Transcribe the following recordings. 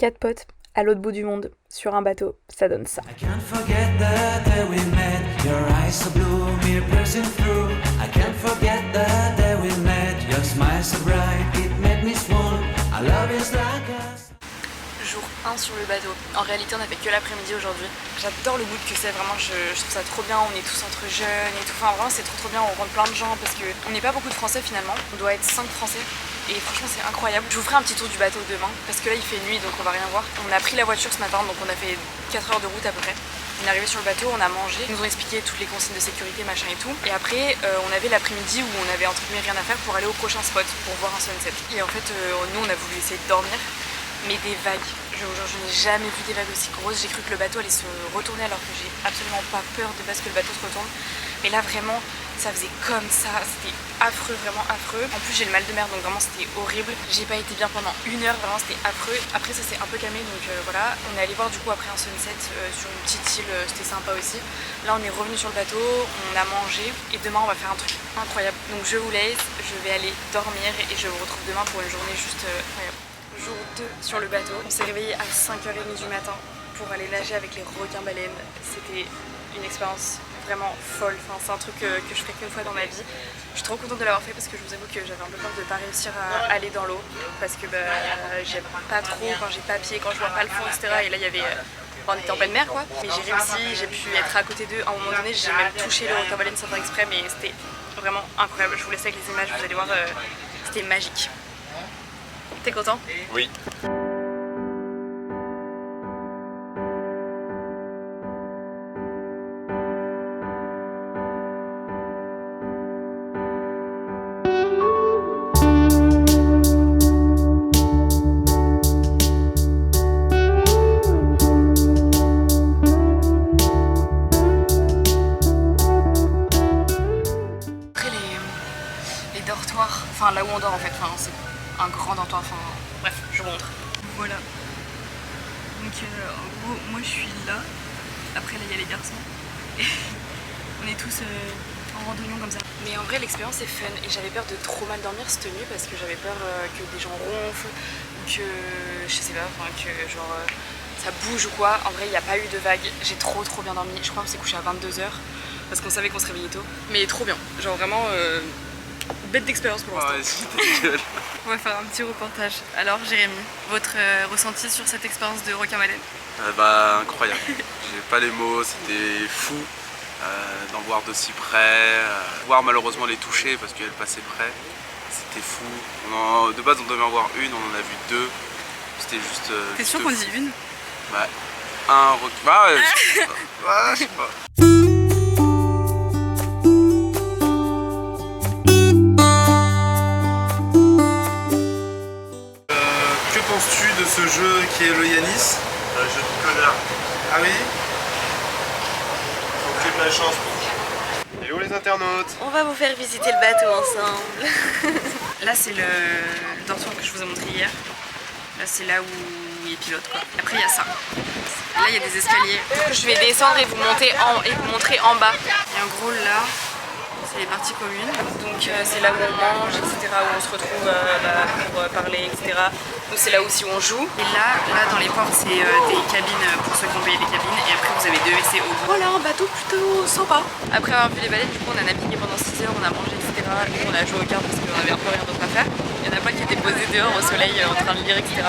4 potes à l'autre bout du monde, sur un bateau, ça donne ça. I can't forget the day we met, your eyes so blue, me piercing through. I can't forget the day we met, your smile so bright, it made me swoon. Our love is like us. Jour 1 sur le bateau. En réalité on a fait que l'après-midi aujourd'hui. J'adore le mood que c'est, vraiment je trouve ça trop bien, on est tous entre jeunes et tout, enfin vraiment c'est trop bien, on rencontre plein de gens parce qu'on n'est pas beaucoup de Français finalement, on doit être 5 Français et franchement c'est incroyable. Je vous ferai un petit tour du bateau demain parce que là il fait nuit donc on va rien voir. On a pris la voiture ce matin donc on a fait 4 heures de route à peu près. On est arrivé sur le bateau, on a mangé, ils nous ont expliqué toutes les consignes de sécurité machin et tout. Et après on avait l'après-midi où on avait entre guillemets rien à faire pour aller au prochain spot pour voir un sunset. Et en fait nous on a voulu essayer de dormir. Mais des vagues, je n'ai jamais vu des vagues aussi grosses. J'ai cru que le bateau allait se retourner alors que j'ai absolument pas peur de base que le bateau se retourne. Mais là vraiment, ça faisait comme ça, c'était affreux, vraiment affreux. En plus j'ai le mal de mer donc vraiment c'était horrible. J'ai pas été bien pendant 1 heure, vraiment c'était affreux. Après ça s'est un peu calmé donc voilà. On est allé voir du coup après un sunset sur une petite île, c'était sympa aussi. Là on est revenu sur le bateau, on a mangé et demain on va faire un truc incroyable. Donc je vous laisse, je vais aller dormir et je vous retrouve demain pour une journée juste incroyable. Jour 2 sur le bateau, on s'est réveillé à 5h30 du matin pour aller nager avec les requins-baleines. C'était une expérience vraiment folle, enfin, c'est un truc que je ferai qu'une fois dans ma vie. Je suis trop contente de l'avoir fait parce que je vous avoue que j'avais un peu peur de ne pas réussir à aller dans l'eau parce que j'aime pas trop quand j'ai pas pied, quand je vois pas le fond, etc. Et là il y avait... on était en pleine mer quoi, mais j'ai réussi, j'ai pu être à côté d'eux. À un moment donné j'ai même touché le requin-baleine sans faire exprès mais c'était vraiment incroyable. Je vous laisse avec les images, vous allez voir, c'était magique. T'es content? Oui. Après les dortoirs, enfin là où on dort en fait, enfin, c'est un grand dortoir, enfin bref, je vous montre. Voilà. Donc en gros, moi je suis là, après là il y a les garçons, et on est tous en randonnion comme ça. Mais en vrai l'expérience est fun et j'avais peur de trop mal dormir cette nuit parce que j'avais peur que des gens ronflent ou que, je sais pas, enfin que genre ça bouge ou quoi. En vrai il n'y a pas eu de vagues, j'ai trop bien dormi, je crois qu'on s'est couché à 22h parce qu'on savait qu'on se réveillait tôt. Mais trop bien, genre vraiment... bête d'expérience pour l'instant. Ouais, c'était gueule. On va faire un petit reportage. Alors Jérémy, votre ressenti sur cette expérience de requin-baleine? Incroyable. J'ai pas les mots, c'était fou d'en voir d'aussi près, voir malheureusement les toucher parce qu'elles passaient près. C'était fou. De base on devait en voir une, on en a vu 2. C'était juste. T'es sûr qu'on dit une? Ouais. Un requin. Ouais, je sais pas. Que penses-tu de ce jeu qui est le Yanis? Un jeu de connard. Ah oui? Faut que de la chance. Et où les internautes? On va vous faire visiter le bateau ensemble. Là c'est le dortoir que je vous ai montré hier. Là c'est là où il pilote quoi. Après il y a ça. Là il y a des escaliers. Je vais descendre et vous montrer en bas. Et en gros là c'est les parties communes. Donc c'est là où on mange, etc. Où on se retrouve pour parler, etc. Donc c'est là aussi où on joue. Et là dans les portes c'est des cabines pour ceux qui ont payé des cabines. Et après vous avez 2 WC au bout. Voilà, un bateau plutôt sympa. Après avoir vu les baleines, du coup on a navigué pendant 6 heures, on a mangé, etc. Et on a joué aux cartes parce qu'on avait un peu rien d'autre à faire. Il y en a plein qui étaient posés dehors au soleil en train de lire, etc.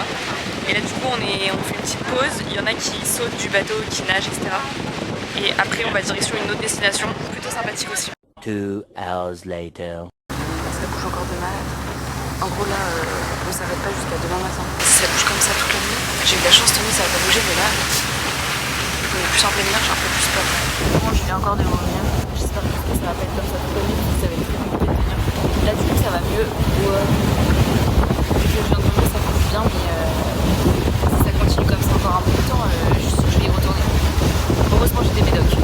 Et là du coup on fait une petite pause. Il y en a qui sautent du bateau, qui nagent, etc. Et après on va direction une autre destination plutôt sympathique aussi. 2 hours later. Ça bouge encore de malade. En gros là, on s'arrête pas jusqu'à demain matin. Si ça bouge comme ça toute la nuit, j'ai eu de la chance cette nuit, ça va pas bouger, mais là, on est plus en pleine mer, j'ai un peu plus peur. Bon, je viens encore de revenir. J'espère que ça va pas être comme ça toute la nuit, parce que ça va être très compliqué de tenir. Là du coup ça va mieux. Je viens de revenir, ça bouge bien, mais si ça continue comme ça encore un peu de temps, je vais y retourner. Heureusement j'ai des médocs.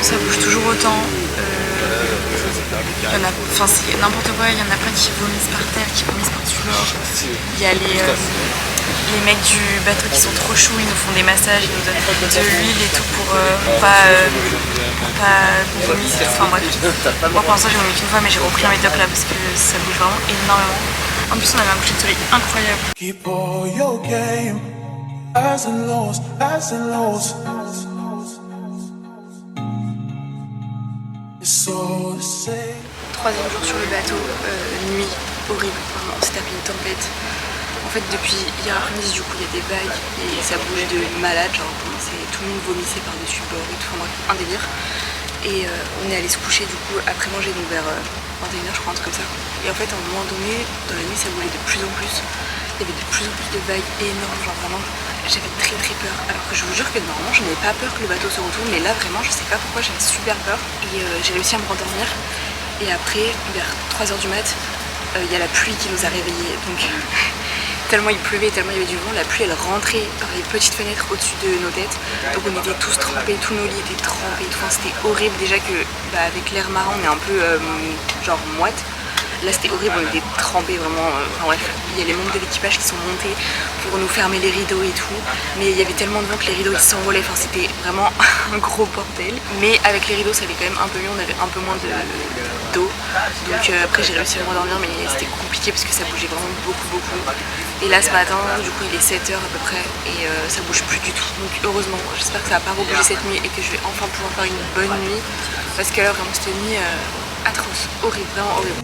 Ça bouge toujours autant. voit, il y en a plein qui vomissent par terre, qui vomissent par-dessus bord. Il y a les mecs du bateau qui sont trop choux, ils nous font des massages, ils nous donnent de l'huile et tout pour pas vomir. Enfin bref. Moi pour l'instant j'ai vomi qu'une fois, mais j'ai repris un médoc là parce que ça bouge vraiment énormément. En plus on avait un coucher de soleil incroyable. Keep all your game, highs and lows, highs and lows. It's so the same. Troisième jour sur le bateau, nuit horrible, vraiment on s'est tapé une tempête. En fait depuis hier après-midi du coup il y a des vagues et ça bouge de malade, genre tout le monde vomissait par-dessus le bord et tout, enfin bref, un délire. Et on est allé se coucher du coup après manger, donc vers 21h je crois, un truc comme ça. Et en fait à un moment donné, dans la nuit ça bougeait de plus en plus. Il y avait de plus en plus de vagues énormes, genre vraiment j'avais très très peur. Alors que je vous jure que normalement je n'avais pas peur que le bateau se retourne, mais là vraiment je sais pas pourquoi j'avais super peur. Et j'ai réussi à me rendormir. Et après vers 3h du mat, il y a la pluie qui nous a réveillés. Donc tellement il pleuvait, tellement il y avait du vent, la pluie elle rentrait par les petites fenêtres au-dessus de nos têtes. Donc on était tous trempés, tous nos lits étaient trempés, enfin, c'était horrible déjà que avec l'air marin on est un peu genre moite. Là c'était horrible, on était trempés vraiment, enfin bref, il y a les membres de l'équipage qui sont montés pour nous fermer les rideaux et tout, mais il y avait tellement de vent que les rideaux ils s'envolaient, enfin c'était vraiment un gros bordel. Mais avec les rideaux ça allait quand même un peu mieux, on avait un peu moins d'eau, donc après j'ai réussi à me rendormir, mais c'était compliqué parce que ça bougeait vraiment beaucoup. Et là ce matin, du coup il est 7h à peu près et ça bouge plus du tout, donc heureusement, j'espère que ça va pas rebouger cette nuit et que je vais enfin pouvoir faire une bonne nuit, parce que là vraiment cette nuit atroce, horrible, vraiment horrible.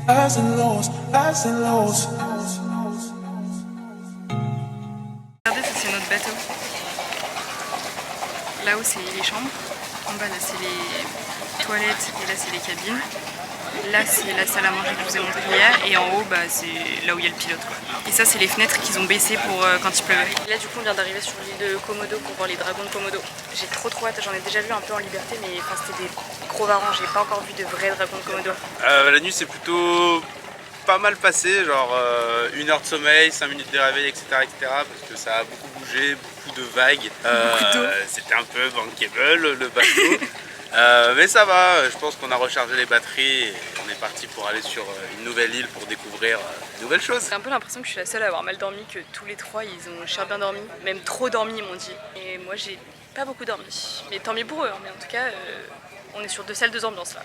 Highs and lows, highs and lows. Regardez, ça c'est notre bateau. Là-haut c'est les chambres, en bas là c'est les toilettes et là c'est les cabines. Là c'est la salle à manger que je vous ai montré hier et en haut c'est là où il y a le pilote quoi. Et ça c'est les fenêtres qu'ils ont baissées pour quand il pleuvait. Et là du coup on vient d'arriver sur l'île de Komodo pour voir les dragons de Komodo. J'ai trop hâte, j'en ai déjà vu un peu en liberté mais c'était des gros varans, j'ai pas encore vu de vrais dragons de Komodo. La nuit c'est plutôt pas mal passé, genre 1 heure de sommeil, 5 minutes de réveil, etc., parce que ça a beaucoup bougé, beaucoup de vagues. C'était un peu bankable le bateau. Mais ça va, je pense qu'on a rechargé les batteries et on est parti pour aller sur une nouvelle île pour découvrir de nouvelles choses. J'ai un peu l'impression que je suis la seule à avoir mal dormi, que tous les trois ils ont cher bien dormi, même trop dormi ils m'ont dit. Et moi j'ai pas beaucoup dormi, mais tant mieux pour eux, hein. Mais en tout cas on est sur 2 salles, 2 ambiances là.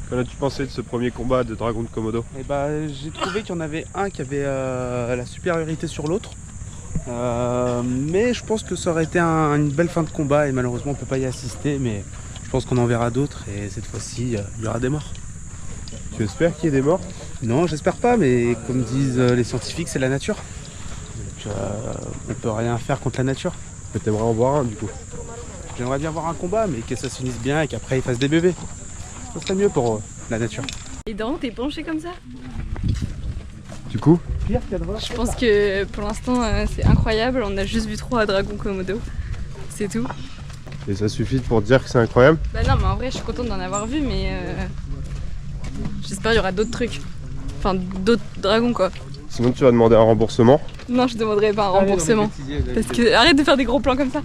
Qu'en as-tu pensé de ce premier combat de dragon de Komodo? J'ai trouvé qu'il y en avait un qui avait la supériorité sur l'autre. Mais je pense que ça aurait été une belle fin de combat et malheureusement on ne peut pas y assister. Mais je pense qu'on en verra d'autres et cette fois-ci il y aura des morts. Tu espères qu'il y ait des morts? Non, j'espère pas, mais comme disent les scientifiques, c'est la nature. Donc on peut rien faire contre la nature. Mais t'aimerais en voir un du coup? J'aimerais bien voir un combat, mais que ça se finisse bien et qu'après ils fassent des bébés. Ça serait mieux pour la nature. Et Daron, t'es penché comme ça? Du coup? Je pense que pour l'instant c'est incroyable, on a juste vu 3 dragons Komodo, c'est tout. Et ça suffit pour dire que c'est incroyable? Bah non mais en vrai je suis contente d'en avoir vu mais j'espère qu'il y aura d'autres trucs. Enfin d'autres dragons quoi. Sinon tu vas demander un remboursement? Non je demanderai pas un remboursement. Parce que arrête de faire des gros plans comme ça.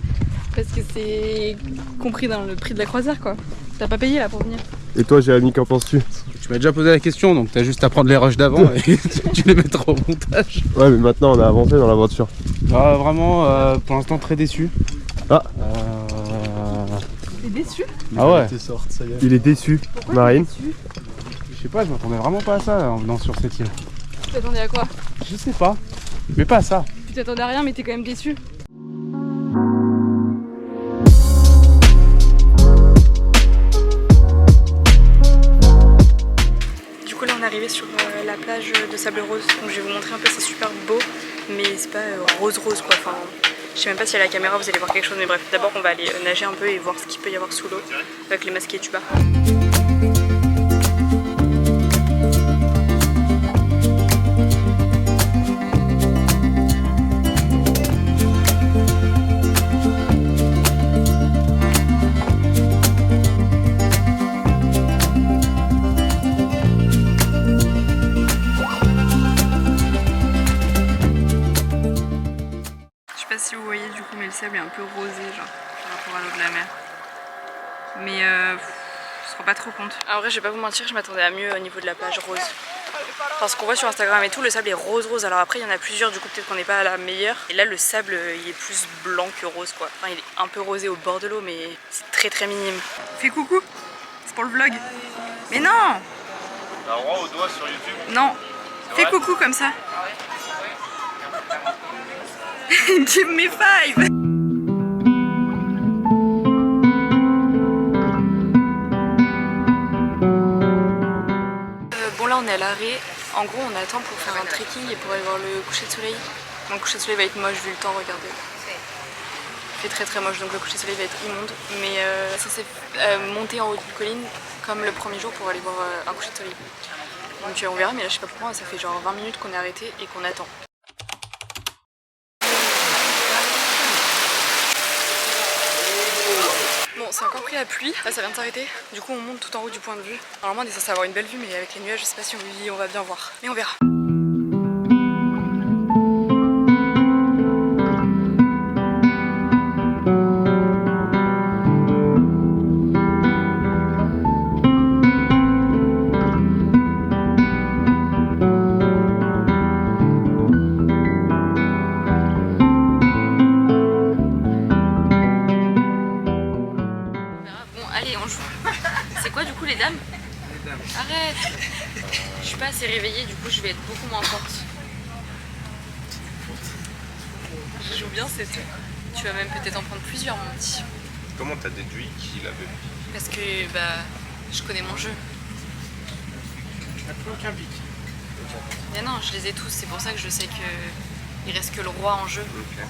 Parce que c'est compris dans le prix de la croisière quoi. T'as pas payé là pour venir. Et toi Jérémy, qu'en penses-tu? Tu m'as déjà posé la question, donc t'as juste à prendre les rushs d'avant et tu les mettras au montage. Ouais mais maintenant on a avancé dans l'aventure. Vraiment pour l'instant très déçu. Ah T'es déçu? Ah ouais. Il est déçu. Pourquoi Marine? t'es déçu? Je sais pas, je m'attendais vraiment pas à ça en venant sur cette île. Tu t'attendais à quoi? Je sais pas, mais pas à ça. Tu t'attendais à rien mais t'es quand même déçu. Du coup là on est arrivé sur la plage de sable rose, donc je vais vous montrer un peu, c'est super beau, mais c'est pas rose quoi, enfin je sais même pas si à la caméra vous allez voir quelque chose, mais bref, d'abord on va aller nager un peu et voir ce qu'il peut y avoir sous l'eau avec les masqués tuba. sable est un peu rosé genre par rapport à l'eau de la mer. Mais on se rend pas trop compte. En vrai je vais pas vous mentir, je m'attendais à mieux au niveau de la plage rose. Parce qu'on voit sur Instagram et tout, le sable est rose. Alors après il y en a plusieurs, du coup peut-être qu'on n'est pas à la meilleure. Et là le sable il est plus blanc que rose quoi. Enfin il est un peu rosé au bord de l'eau mais c'est très minime. Fais coucou, c'est pour le vlog. Mais non! T'as un roi au doigt sur YouTube. Non, fais coucou comme ça. Give me 5. Bon là on est à l'arrêt. En gros on attend pour faire un trekking et pour aller voir le coucher de soleil. Donc le coucher de soleil va être moche vu le temps, regardez. Il fait très moche donc le coucher de soleil va être immonde. Mais ça s'est monté en haut d'une colline comme le premier jour pour aller voir un coucher de soleil. Donc on verra, mais là je sais pas pourquoi, ça fait genre 20 minutes qu'on est arrêté et qu'on attend. Bon, c'est encore pris la pluie, là ça vient de s'arrêter, du coup on monte tout en haut du point de vue. Normalement on est censé avoir une belle vue, mais avec les nuages je sais pas si on va bien voir, mais on verra. C'est quoi du coup les dames? Arrête! Je suis pas assez réveillée, du coup je vais être beaucoup moins forte. Je joue bien c'est tout. Tu vas même peut-être en prendre plusieurs mon petit. Comment t'as déduit qu'il avait? Parce que bah je connais mon jeu. T'as plus aucun pic. Mais non, je les ai tous, c'est pour ça que je sais que il reste que le roi en jeu. Ok.